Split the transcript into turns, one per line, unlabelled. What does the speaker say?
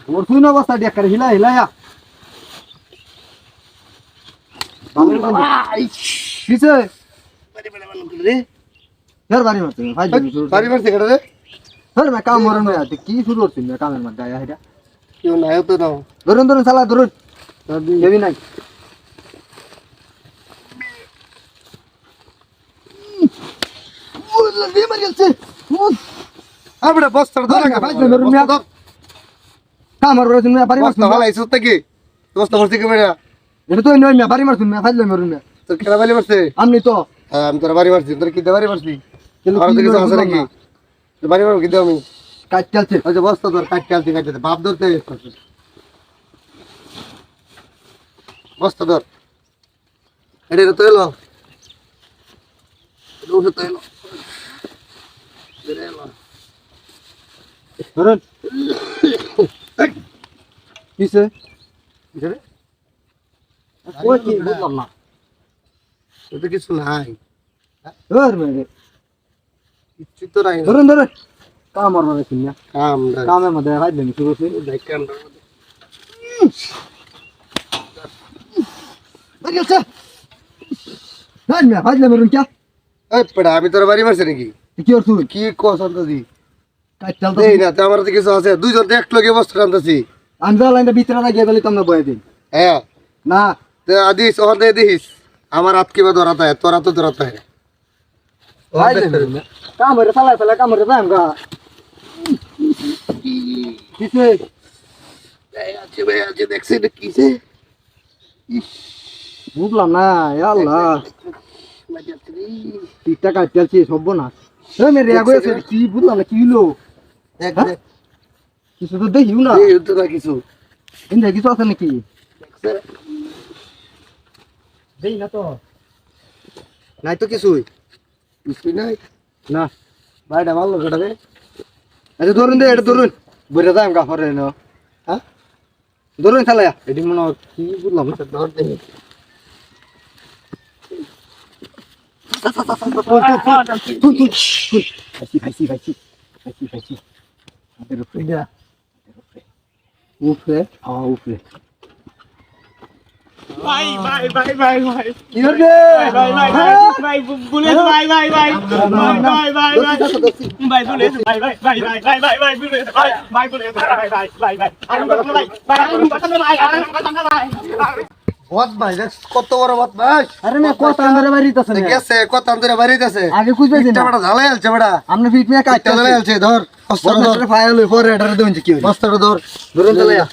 ওরছুন অবস্থা দেখ হিলা হিলায়া কিসে ধর বাড়ি মারছে ভাই
বাড়ি মারছে কেটে রে
ধর মে কাম মরন হয়ে আছে কি শুরু করছিস মে কামের মধ্যে আয়া এটা
কেউ নাই তো দাও
ধরুন ধরুন শালা ধরুন দেবি নাই ওলা দে মার গেছে
আবড়া বস্তাটা ধরে
ভাই ধরুন মে কামর রয়েছে মে বাড়ি মারছে
বস্তা ভালো আইছ তো কি বস্তা ভর্তি কে বেড়া
এটা তো নয় মে বাড়ি মারছে মে ফাইল মরুন মে
তোর কেলা বাড়ি মারছে
আমনি তো
আমি তোর বাড়ি মারছি তোর কি বাড়ি মারছি
কিন্তু
আর
কি
কিছু আছে
বুঝলাম
নাকি
না।
তোর বাড়ি মারব কিন্তু আমি
কাজ চলছে
ওই যে বস্তা ধর কাটতে ভাব ধরতে বস্তা ধর এটা তো এলো এটা তো এলো
ধরুন কিসে ওই কি বুঝলাম না
এটা কিছু নাই
ধর মে
কিচ্ছু তো নাই
ধরুন ধরুন কামর রয়েছে না
কাম
কামের মধ্যে ফাইল শুরু করছে বাড়ি আছে না মে ফাইল মরুন কি
এই পড়া আমি তোর বাড়ি মারছি নাকি
কি করছ
কি কস আনতাছি
কাজ চলতে
এই না তো আমার তো কিছু আছে দুইজন তো এক লগে বস্তা আনতাছি
আন্দা লাইনটা ভিতরে না গিয়ে বলি তোমরা বয়ে দিন
হ্যাঁ
না
তো আদিস ওখান থেকে দিস আমার হাত কিবা ধরাতে হয় তোরা তো ধরাতে হয়
ফাইল মরুন কামরে চালা কামরে যাম গা কিসে
আছে ভাই আছে দেখছি এটা কিসে
বুঝলাম না আল্লাহ টিকটা কাজ চলছে সব না এই মে রেগো আছে কি বুঝলাম না কি হলো
দেখ দেখ
কিছু তো দেখিও না
এই তো না কিছু
ইন্দা কিছু আছে নাকি
দেখছে?
দেই না তো
নাই তো কিছুই কিছুই নাই
না
ভাইটা ভালো কেটাবে
আচ্ছা ধরুন দে এটা ধরুন বইরা যাম গা ফরে না
হ্যাঁ
ধরুন চালায়া এটি মনে হয় কি বুঝলাম না
ধর দেখি
খাইছি হাতের উপরে উপরে উপরে
ভাই
কি করবে
বুলেট ভাই বুলেট
বদ ভাই দেখ কত বড় বদ ভাই
আরে না কত আন্দরে বাড়িতেছে না
গেছে কত আন্দরে বাড়িতেছে
আগে খুঁজবে
এটা বড় ঝালাই আলছে বড়
আপনি ফিট মে কাটতে
ঝালাই আলছে ধর বস্তাটা ধর
ফাইল পরে এটারে দেন কি
বস্তাটা ধর
ধরুন চালায়া